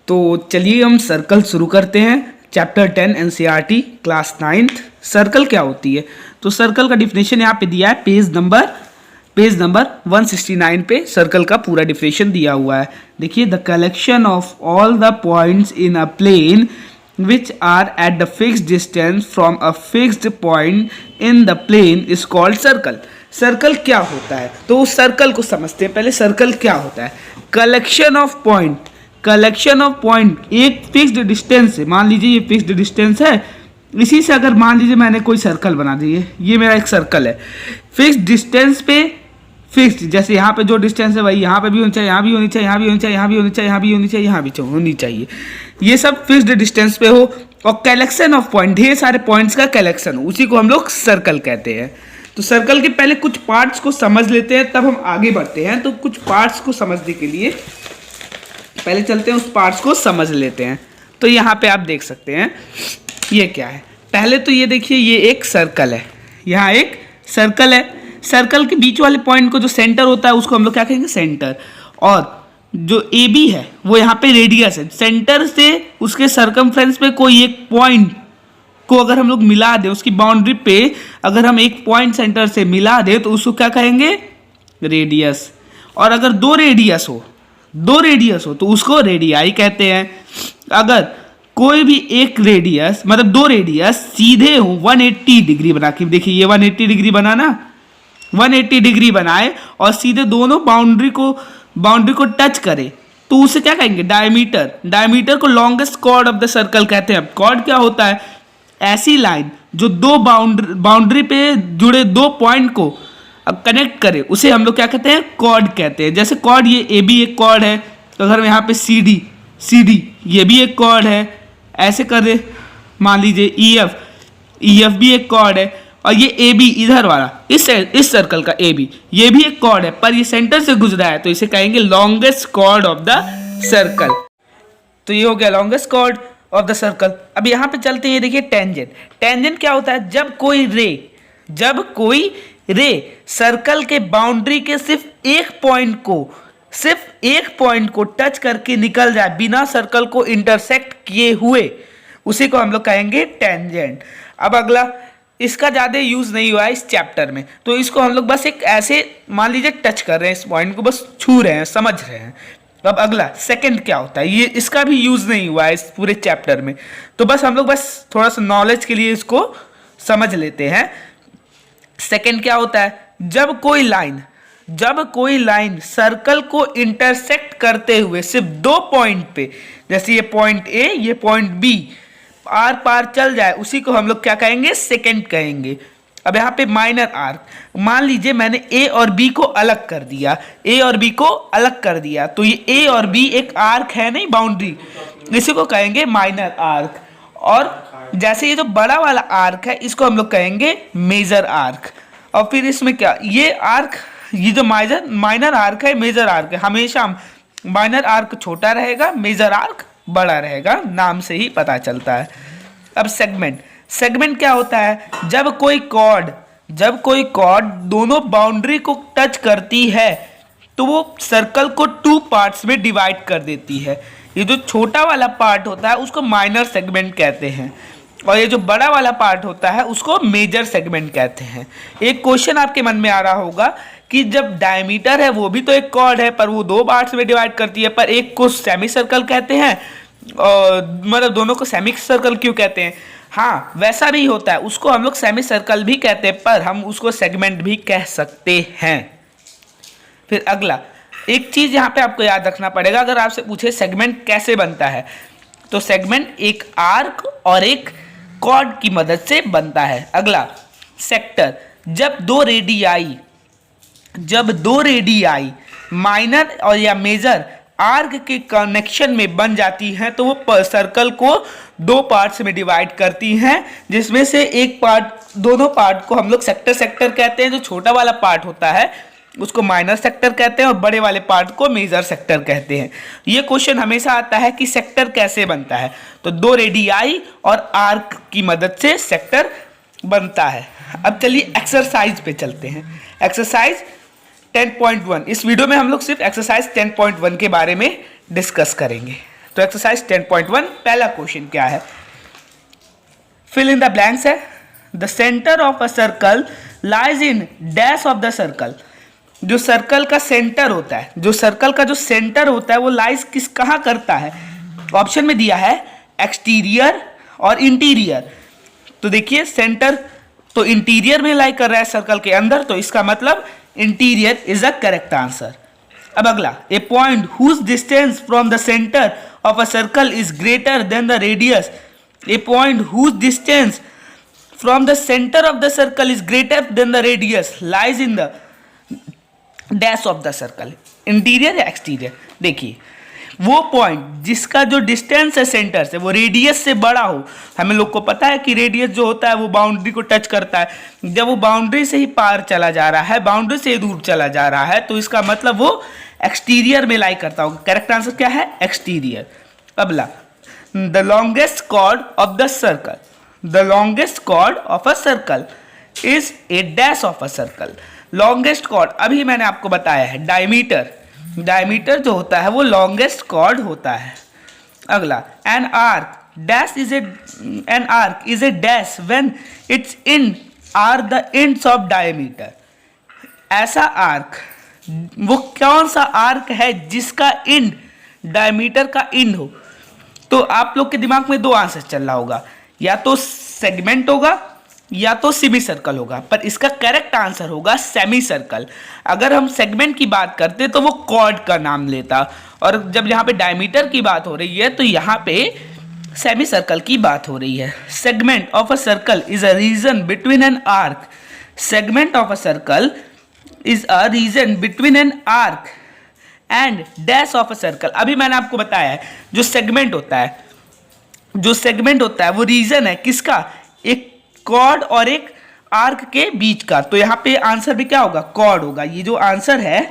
तो चलिए हम सर्कल शुरू करते हैं। Chapter 10 NCERT class 9th। Circle क्या होती है? तो सर्कल का डिफिनेशन यहाँ पे दिया है पेज नंबर 169 पे सर्कल का पूरा डिफिनेशन दिया हुआ है। देखिए, the collection of all the points in a plane which are at the fixed distance from a fixed point in the plane is called circle। Circle क्या होता है? तो उस सर्कल को समझते हैं। पहले सर्कल क्या होता है? कलेक्शन ऑफ पॉइंट एक फिक्स्ड डिस्टेंस से, मान लीजिए ये फिक्स्ड डिस्टेंस है, इसी से अगर मान लीजिए मैंने कोई सर्कल बना दिए, ये मेरा एक सर्कल है फिक्स्ड डिस्टेंस पे, फिक्स्ड, जैसे यहाँ पे जो डिस्टेंस है वही यहाँ पे भी होनी चाहिए, यहाँ भी होनी चाहिए, यहाँ भी होनी चाहिए, यहाँ भी होनी चाहिए, यहाँ भी होनी चाहिए, यहाँ भी होनी चाहिए, ये सब फिक्स्ड डिस्टेंस पे हो। और कलेक्शन ऑफ पॉइंट, ढेर सारे पॉइंट्स का कलेक्शन हो, उसी को हम लोग सर्कल कहते हैं। तो सर्कल के पहले कुछ पार्ट्स को समझ लेते हैं, तब हम आगे बढ़ते हैं। तो कुछ पार्ट्स को समझने के लिए पहले चलते हैं, उस पार्ट्स को समझ लेते हैं। तो यहाँ पे आप देख सकते हैं ये क्या है। पहले तो ये देखिए, ये एक सर्कल है, यहाँ एक सर्कल है। सर्कल के बीच वाले पॉइंट को जो सेंटर होता है उसको हम लोग क्या कहेंगे? सेंटर। और जो ए बी है वो यहाँ पे रेडियस है। सेंटर से उसके सरकमफ्रेंस पे कोई एक पॉइंट को अगर हम लोग मिला दें, उसकी बाउंड्री पे अगर हम एक पॉइंट सेंटर से मिला दें तो उसको क्या कहेंगे? रेडियस। और अगर दो रेडियस हो तो उसको रेडियाई कहते हैं। अगर कोई भी एक रेडियस, मतलब दो रेडियस सीधे हो 180 डिग्री बना के, देखिए ये 180 डिग्री बना ना, 180 डिग्री बनाए और सीधे दोनों बाउंड्री को टच करे तो उसे क्या कहेंगे? डायमीटर को longest chord of the circle कहते हैं। अब कॉर्ड क्या होता है? ऐसी लाइन जो दो बाउंड्री पे जुड़े दो पॉइंट को अब कनेक्ट करे, उसे हम लोग क्या कहते हैं? कॉर्ड कहते हैं। जैसे कॉर्ड, ये ए बी एक कॉर्ड है, तो अगर यहाँ पे सी डी ये भी एक कॉर्ड है, ऐसे कर दे, मान लीजिए ई एफ भी एक कॉर्ड है, और ये ए बी इधर वाला, इस सर्कल का ए बी, ये भी एक कॉर्ड है, पर ये सेंटर से गुजरा है, तो इसे कहेंगे longest chord of the circle. तो ये हो गया longest chord of the circle. अब यहाँ पे चलते हैं, देखिए टेंजेंट क्या होता है? जब कोई रे सर्कल के बाउंड्री के सिर्फ एक पॉइंट को टच करके निकल जाए बिना सर्कल को इंटरसेक्ट किए हुए, उसी को हम लोग कहेंगे टेंजेंट। अब अगला, इसका ज़्यादा यूज़ नहीं हुआ है इस चैप्टर में, तो इसको हम लोग बस एक ऐसे मान लीजिए टच कर रहे हैं, इस पॉइंट को बस छू रहे हैं, समझ रहे हैं। अब अगला सेकंड क्या होता है? ये इसका भी यूज़ नहीं हुआ है इस पूरे चैप्टर में, तो बस हम लोग बस थोड़ा सा नॉलेज के लिए इसको समझ लेते हैं। सेकंड क्या होता है? जब कोई लाइन सर्कल को इंटरसेक्ट करते हुए सिर्फ दो पॉइंट पे, जैसे ये पॉइंट ए, ये पॉइंट बी, आर पार चल जाए, उसी को हम लोग क्या कहेंगे? सेकंड कहेंगे। अब यहाँ पे माइनर आर्क, मान लीजिए मैंने ए और बी को अलग कर दिया, तो ये ए और बी एक आर्क है नहीं, बाउंड्री, इसी को कहेंगे माइनर आर्क। और जैसे ये जो बड़ा वाला आर्क है, इसको हम लोग कहेंगे मेजर आर्क। और फिर इसमें क्या, ये आर्क, ये जो माइनर आर्क है, मेजर आर्क है, हमेशा माइनर आर्क छोटा रहेगा, मेजर आर्क बड़ा रहेगा, नाम से ही पता चलता है। अब सेगमेंट क्या होता है? जब कोई कॉर्ड दोनों बाउंड्री को टच करती है तो वो सर्कल को टू पार्ट्स में डिवाइड कर देती है। ये जो छोटा वाला पार्ट होता है उसको माइनर सेगमेंट कहते हैं, और ये जो बड़ा वाला पार्ट होता है उसको मेजर सेगमेंट कहते हैं। एक क्वेश्चन आपके मन में आ रहा होगा कि जब डायमीटर है वो भी तो एक कॉर्ड है, पर वो दो पार्ट्स में डिवाइड करती है, पर एक को सेमी सर्कल कहते हैं, और मतलब दोनों को सेमी सर्कल क्यों कहते हैं? हाँ, वैसा भी होता है, उसको हम लोग सेमी सर्कल भी कहते हैं, पर हम उसको सेगमेंट भी कह सकते हैं। फिर अगला एक चीज यहाँ पे आपको याद रखना पड़ेगा, अगर आपसे पूछे सेगमेंट कैसे बनता है, तो सेगमेंट एक आर्क और एक कॉर्ड की मदद से बनता है। अगला सेक्टर, जब दो रेडियाई माइनर और या मेजर आर्क के कनेक्शन में बन जाती हैं तो वो सर्कल को दो पार्ट्स में डिवाइड करती हैं, जिसमें से एक पार्ट, दोनों पार्ट को हम लोग सेक्टर कहते हैं। जो छोटा वाला पार्ट होता है उसको माइनर सेक्टर कहते हैं और बड़े वाले पार्ट को मेजर सेक्टर कहते हैं। ये क्वेश्चन हमेशा आता है कि सेक्टर कैसे बनता है, तो दो रेडियाई और आर्क की मदद से सेक्टर बनता है। अब चलिए एक्सरसाइज पे चलते हैं। एक्सरसाइज 10.1, इस वीडियो में हम लोग सिर्फ एक्सरसाइज 10.1 के बारे में डिस्कस करेंगे। तो एक्सरसाइज 10.1 पहला क्वेश्चन क्या है, फिल इन द ब्लैंक्स है। The centre of a circle lies in dash of the circle. जो सर्कल का सेंटर होता है, जो सर्कल का जो सेंटर होता है वो लाइज किस कहाँ करता है। ऑप्शन में दिया है एक्सटीरियर और इंटीरियर। तो देखिए सेंटर तो इंटीरियर में लाई कर रहा है सर्कल के अंदर, तो इसका मतलब interior is the correct answer. अब अगला, A point whose distance from the centre of a circle is greater than the radius. A point whose distance from the centre of the circle is greater than the radius lies in the dash of the circle. Interior या exterior, देखिए वो point जिसका जो distance है centre से वो radius से बड़ा हो। हमें लोग को पता है कि रेडियस जो होता है वो बाउंड्री को टच करता है। जब वो बाउंड्री से ही पार चला जा रहा है, बाउंड्री से दूर चला जा रहा है, तो इसका मतलब वो एक्सटीरियर में लाई करता होगा। करेक्ट आंसर क्या है, एक्सटीरियर। अगला, the longest chord of the circle. The longest chord of a circle is a dash of a circle. Longest chord अभी मैंने आपको बताया है, डायमीटर। डायमीटर जो होता है वो लॉन्गेस्ट कॉर्ड होता है। अगला, an arc dash is an arc is a dash when it's in are the ends of diameter. ऐसा आर्क, वो कौन सा आर्क है जिसका एंड डायमीटर का एंड हो। तो आप लोग के दिमाग में दो आंसर चल रहा होगा, या तो सेगमेंट होगा या तो सेमी सर्कल होगा, पर इसका करेक्ट आंसर होगा सेमी सर्कल। अगर हम सेगमेंट की बात करते तो वो कॉर्ड का नाम लेता, और जब यहाँ पे डायमीटर की बात हो रही है तो यहाँ पे सेमी सर्कल की बात हो रही है। Segment of a circle is a region between an arc. Segment of a circle is a region between an arc and dash of a circle. अभी मैंने आपको बताया है जो सेगमेंट होता है, जो सेगमेंट होता है वो रीजन है किसका, एक कॉर्ड और एक आर्क के बीच का। तो यहाँ पे आंसर भी क्या होगा, कॉर्ड होगा। ये जो आंसर है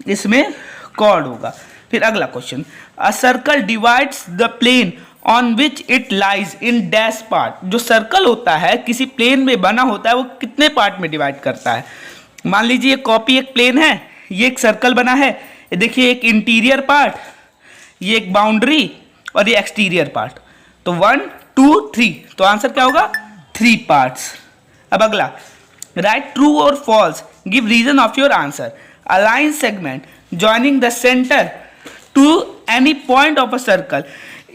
इसमें कॉर्ड होगा। फिर अगला question, a circle divides the plane on which it lies in dash part. जो सर्कल होता है किसी प्लेन में बना होता है वो कितने पार्ट में डिवाइड करता है। मान लीजिए कॉपी एक प्लेन है, ये एक सर्कल बना है, ये देखिए एक इंटीरियर पार्ट, ये एक बाउंड्री और ये एक्सटीरियर पार्ट। तो 1 2 3, तो आंसर क्या होगा, 3 पार्ट्स। अब अगला, राइट ट्रू और false, give reason of your answer. A line segment joining the centre to any point of a circle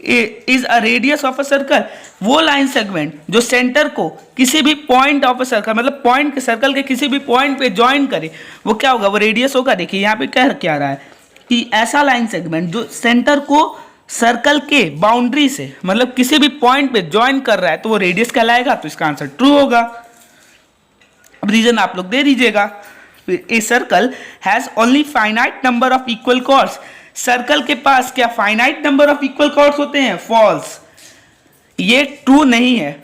is a radius of a circle. वो लाइन सेगमेंट जो centre को किसी भी पॉइंट ऑफ अ सर्कल, मतलब point के circle के किसी भी पॉइंट पे ज्वाइन करे, वो क्या होगा, वो रेडियस होगा। देखिए यहाँ पे क्या रहा है कि ऐसा लाइन सेगमेंट जो सेंटर को सर्कल के बाउंड्री से, मतलब किसी भी पॉइंट पे ज्वाइन कर रहा है, तो वो रेडियस कहलाएगा। तो इसका आंसर ट्रू होगा। अब रीजन आप लोग दे दीजिएगा। A circle has only finite number of equal chords. Circle के पास क्या finite number of equal chords होते हैं, फॉल्स। ये ट्रू नहीं है।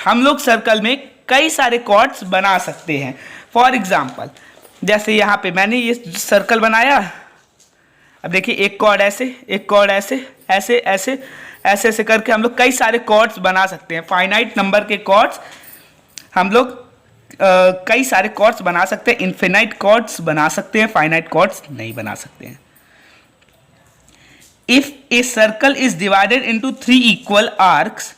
हम लोग सर्कल में कई सारे कॉर्ड्स बना सकते हैं। फॉर एग्जाम्पल, जैसे यहाँ पे मैंने ये सर्कल बनाया, अब देखिए एक कॉर्ड ऐसे, एक कॉर्ड ऐसे, ऐसे ऐसे ऐसे ऐसे करके हम लोग कई सारे कॉर्ड्स बना सकते हैं। फाइनाइट नंबर के कॉर्ड्स हम लोग कई सारे कॉर्ड्स बना सकते हैं। इनफिनाइट कॉर्ड्स बना सकते हैं, फाइनाइट कॉर्ड्स नहीं बना सकते हैं। If a circle is divided into 3 equal arcs,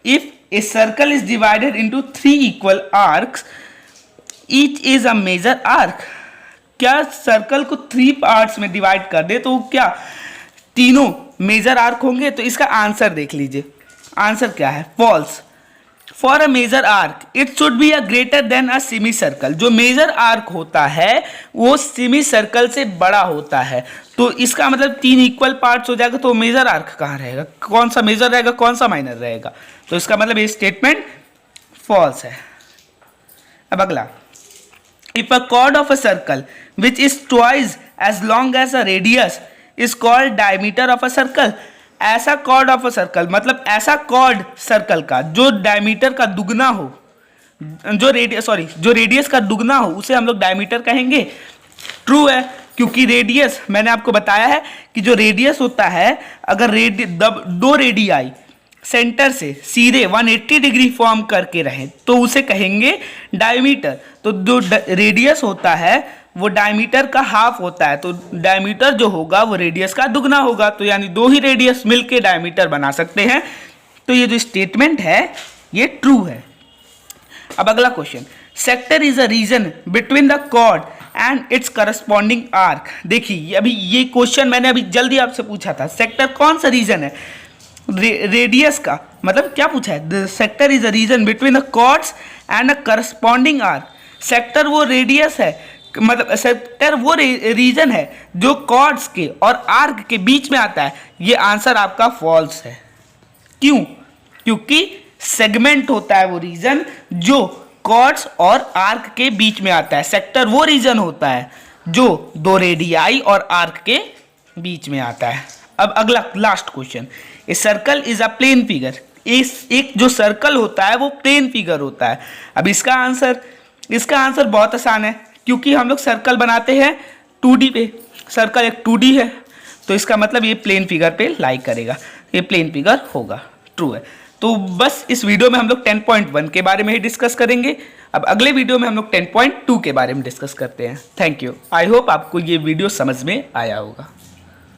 if a circle is divided into 3 equal arcs, each is a major arc. क्या सर्कल को 3 पार्ट्स में डिवाइड कर दे तो क्या तीनों मेजर आर्क होंगे। तो इसका आंसर देख लीजिए, आंसर क्या है, false. For a major arc it should be a greater than a semi circle. जो मेजर आर्क होता है वो सेमी सर्कल से बड़ा होता है। तो इसका मतलब 3 इक्वल पार्ट्स हो जाएगा, तो मेजर आर्क कहाँ रहेगा, कौन सा मेजर रहेगा कौन सा माइनर रहेगा। तो इसका मतलब ये स्टेटमेंट फॉल्स है। अब अगला, if a chord of a circle which is twice as long as a radius is called diameter of a circle। ऐसा chord of a circle मतलब ऐसा chord सर्कल का जो डायमीटर का दुगना हो, जो रेडियस का दुगना हो, उसे हम लोग डायमीटर कहेंगे। ट्रू है, क्योंकि रेडियस मैंने आपको बताया है कि जो रेडियस होता है, अगर दो रेडियाई सेंटर से सीधे 180 डिग्री फॉर्म करके रहे तो उसे कहेंगे डायमीटर। तो जो रेडियस होता है वो डायमीटर का हाफ होता है, तो डायमीटर जो होगा वो रेडियस का दुगना होगा, तो यानी दो ही रेडियस मिलके डायमीटर बना सकते हैं। तो ये जो स्टेटमेंट है ये ट्रू है। अब अगला question, sector is a region between the chord and its corresponding arc. देखिए अभी ये क्वेश्चन मैंने अभी जल्दी आपसे पूछा था, सेक्टर कौन सा रीजन है, रेडियस का, मतलब क्या पूछा है, the sector is a region between the chords and a corresponding arc. Sector वो रेडियस है, मतलब सेक्टर वो रीजन है जो कॉर्ड्स के और आर्क के बीच में आता है। ये आंसर आपका फॉल्स है। क्यों? क्योंकि सेगमेंट होता है वो रीजन जो कॉर्ड्स और आर्क के बीच में आता है। सेक्टर वो रीजन होता है जो दो रेडियाई और आर्क के बीच में आता है। अब अगला last question, a circle is a plane figure. एक जो सर्कल होता है वो प्लेन फिगर होता है। अब इसका आंसर बहुत आसान है, क्योंकि हम लोग सर्कल बनाते हैं 2D पे, सर्कल एक 2D है, तो इसका मतलब ये प्लेन फिगर पे लाई करेगा, ये प्लेन फिगर होगा, ट्रू है। तो बस इस वीडियो में हम लोग 10.1 के बारे में ही डिस्कस करेंगे। अब अगले वीडियो में हम लोग 10.2 के बारे में डिस्कस करते हैं। Thank you. आई होप आपको ये वीडियो समझ में आया होगा।